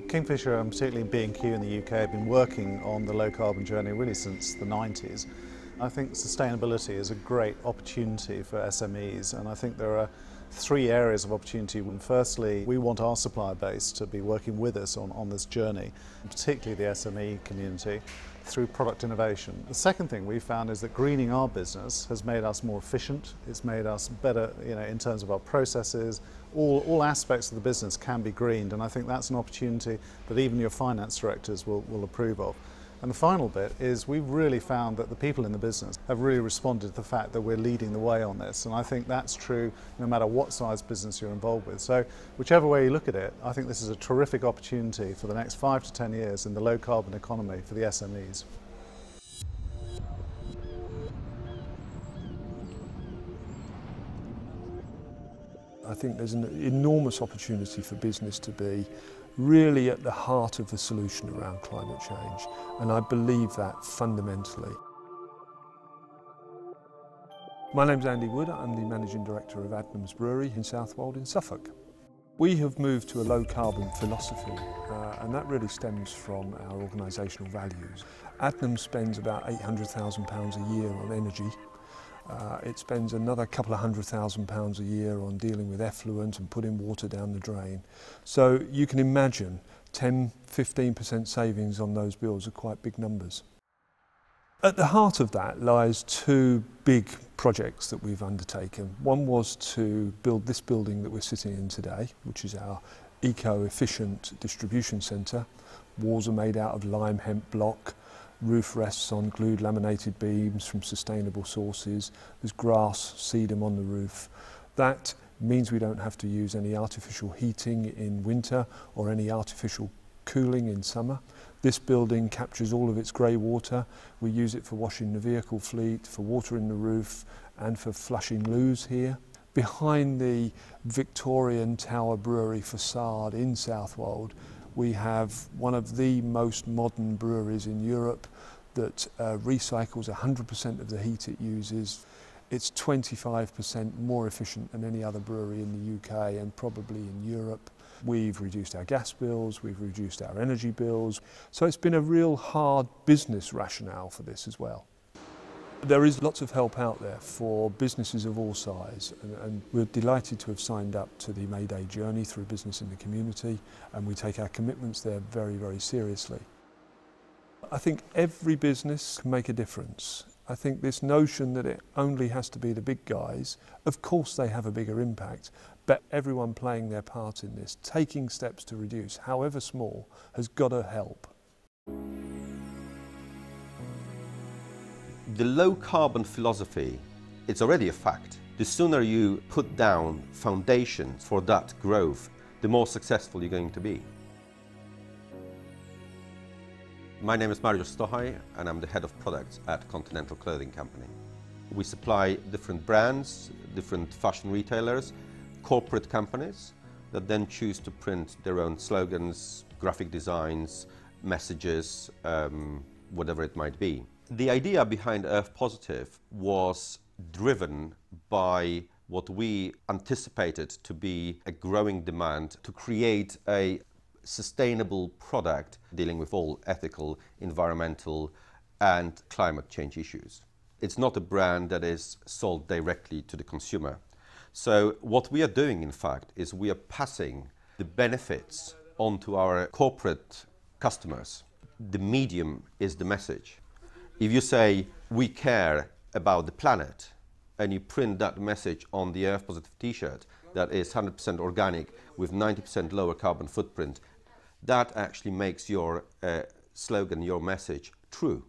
Kingfisher, and particularly B&Q in the UK, have been working on the low carbon journey really since the 90s. I think sustainability is a great opportunity for SMEs, and I think there are three areas of opportunity. Firstly, we want our supplier base to be working with us on this journey, particularly the SME community, through product innovation. The second thing we found is that greening our business has made us more efficient. It's made us better, in terms of our processes. All aspects of the business can be greened, and I think that's an opportunity that even your finance directors will approve of. And the final bit is we've really found that the people in the business have really responded to the fact that we're leading the way on this, and I think that's true no matter what size business you're involved with. So whichever way you look at it, I think this is a terrific opportunity for the next 5 to 10 years in the low carbon economy for the SMEs. I think there's an enormous opportunity for business to be really at the heart of the solution around climate change, and I believe that fundamentally. My name's Andy Wood, I'm the Managing Director of Adnams Brewery in Southwold in Suffolk. We have moved to a low carbon philosophy, and that really stems from our organisational values. Adnams spends about £800,000 a year on energy. It spends another couple of £100,000 a year on dealing with effluent and putting water down the drain. So you can imagine 10–15% savings on those bills are quite big numbers. At the heart of that lies two big projects that we've undertaken. One was to build this building that we're sitting in today, which is our eco-efficient distribution centre. Walls are made out of lime hemp block. Roof rests on glued laminated beams from sustainable sources. There's grass sedum on the roof. That means we don't have to use any artificial heating in winter or any artificial cooling in summer. This building captures all of its grey water. We use it for washing the vehicle fleet, for water in the roof, and for flushing loos here. Behind the Victorian Tower Brewery facade in Southwold, we have one of the most modern breweries in Europe that recycles 100% of the heat it uses. It's 25% more efficient than any other brewery in the UK and probably in Europe. We've reduced our gas bills, we've reduced our energy bills. So it's been a real hard business rationale for this as well. There is lots of help out there for businesses of all size, and we're delighted to have signed up to the May Day journey through Business in the Community, and we take our commitments there very, very seriously. I think every business can make a difference. I think this notion that it only has to be the big guys, of course they have a bigger impact, but everyone playing their part in this, taking steps to reduce, however small, has got to help. The low carbon philosophy, it's already a fact. The sooner you put down foundations for that growth, the more successful you're going to be. My name is Mariusz Stochaj, and I'm the head of products at Continental Clothing Company. We supply different brands, different fashion retailers, corporate companies that then choose to print their own slogans, graphic designs, messages, whatever it might be. The idea behind Earth Positive was driven by what we anticipated to be a growing demand to create a sustainable product dealing with all ethical, environmental and climate change issues. It's not a brand that is sold directly to the consumer. So what we are doing, in fact, is we are passing the benefits onto our corporate customers. The medium is the message. If you say, we care about the planet, and you print that message on the Earth Positive t-shirt that is 100% organic with 90% lower carbon footprint, that actually makes your slogan, your message, true.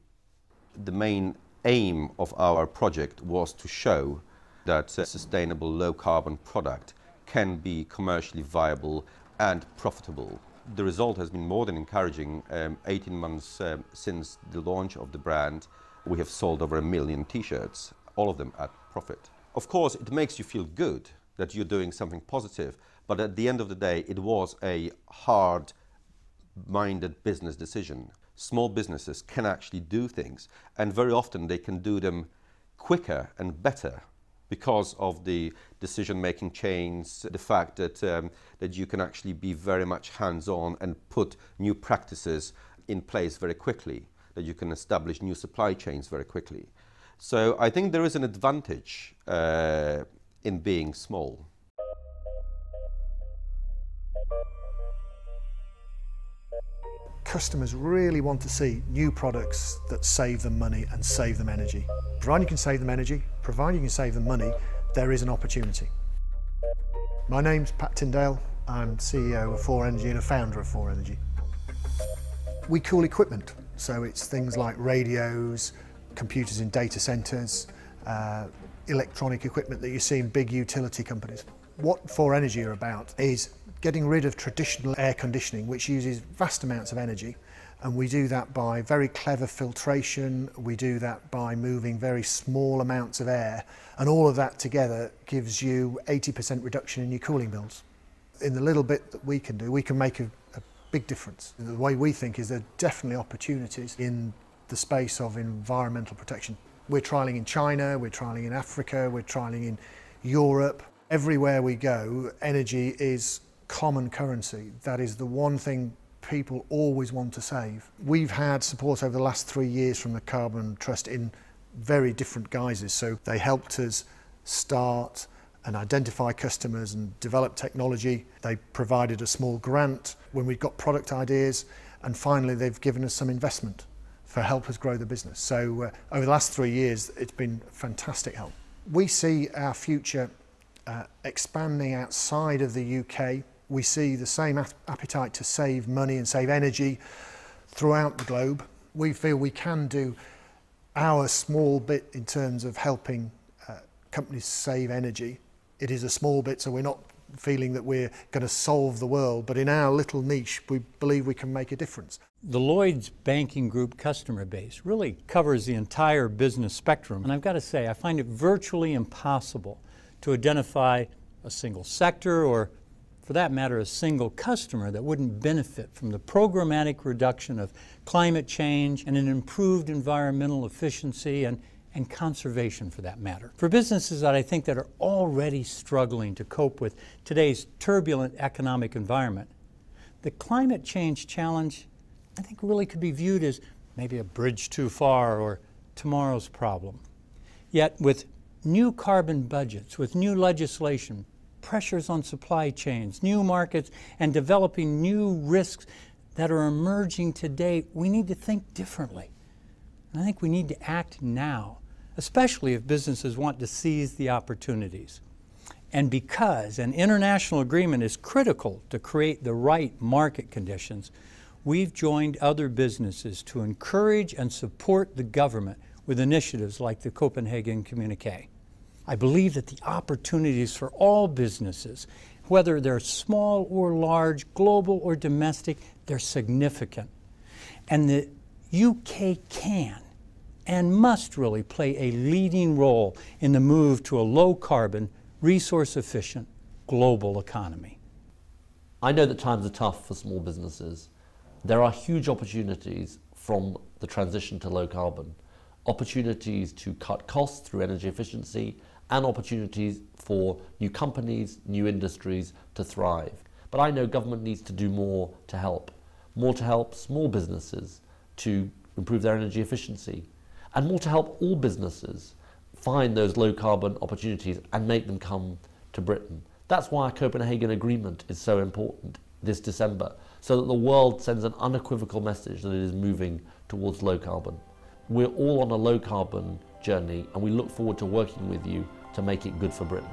The main aim of our project was to show that a sustainable low carbon product can be commercially viable and profitable. The result has been more than encouraging. 18 months since the launch of the brand, we have sold over 1 million t-shirts, all of them at profit. Of course, it makes you feel good that you're doing something positive, but at the end of the day, it was a hard-minded business decision. Small businesses can actually do things, and very often they can do them quicker and better because of the decision-making chains, the fact that, that you can actually be very much hands-on and put new practices in place very quickly, that you can establish new supply chains very quickly. So I think there is an advantage in being small. Customers really want to see new products that save them money and save them energy. Providing you can save them energy, providing you can save them money, there is an opportunity. My name's Pat Tyndale. I'm CEO of Foreign Energy and a founder of Foreign Energy. We cool equipment, so it's things like radios, computers in data centres, electronic equipment that you see in big utility companies. What Foreign Energy are about is getting rid of traditional air conditioning, which uses vast amounts of energy, and we do that by very clever filtration. We do that by moving very small amounts of air, and all of that together gives you 80% reduction in your cooling bills. In the little bit that we can do, we can make a big difference. The way we think is there are definitely opportunities in the space of environmental protection. We're trialling in China, we're trialling in Africa, we're trialling in Europe. Everywhere we go, energy is common currency. That is the one thing people always want to save. We've had support over the last 3 years from the Carbon Trust in very different guises. So they helped us start and identify customers and develop technology. They provided a small grant when we've got product ideas, and finally they've given us some investment for help us grow the business. So over the last 3 years, it's been fantastic help. We see our future expanding outside of the UK. We see the same appetite to save money and save energy throughout the globe. We feel we can do our small bit in terms of helping companies save energy. It is a small bit, so we're not feeling that we're going to solve the world, but in our little niche, we believe we can make a difference. The Lloyd's Banking Group customer base really covers the entire business spectrum, and I've got to say, I find it virtually impossible to identify a single sector or, for that matter, a single customer that wouldn't benefit from the programmatic reduction of climate change and an improved environmental efficiency and conservation, for that matter. For businesses that I think that are already struggling to cope with today's turbulent economic environment, the climate change challenge, I think, really could be viewed as maybe a bridge too far or tomorrow's problem. Yet with new carbon budgets, with new legislation, pressures on supply chains, new markets, and developing new risks that are emerging today, we need to think differently. And I think we need to act now, especially if businesses want to seize the opportunities. And because an international agreement is critical to create the right market conditions, we've joined other businesses to encourage and support the government with initiatives like the Copenhagen Communique. I believe that the opportunities for all businesses, whether they're small or large, global or domestic, they're significant. And the UK can and must really play a leading role in the move to a low-carbon, resource-efficient global economy. I know that times are tough for small businesses. There are huge opportunities from the transition to low carbon, opportunities to cut costs through energy efficiency, and opportunities for new companies, new industries to thrive. But I know government needs to do more to help small businesses to improve their energy efficiency, and more to help all businesses find those low carbon opportunities and make them come to Britain. That's why our Copenhagen Agreement is so important this December, so that the world sends an unequivocal message that it is moving towards low carbon. We're all on a low carbon journey, and we look forward to working with you to make it good for Britain.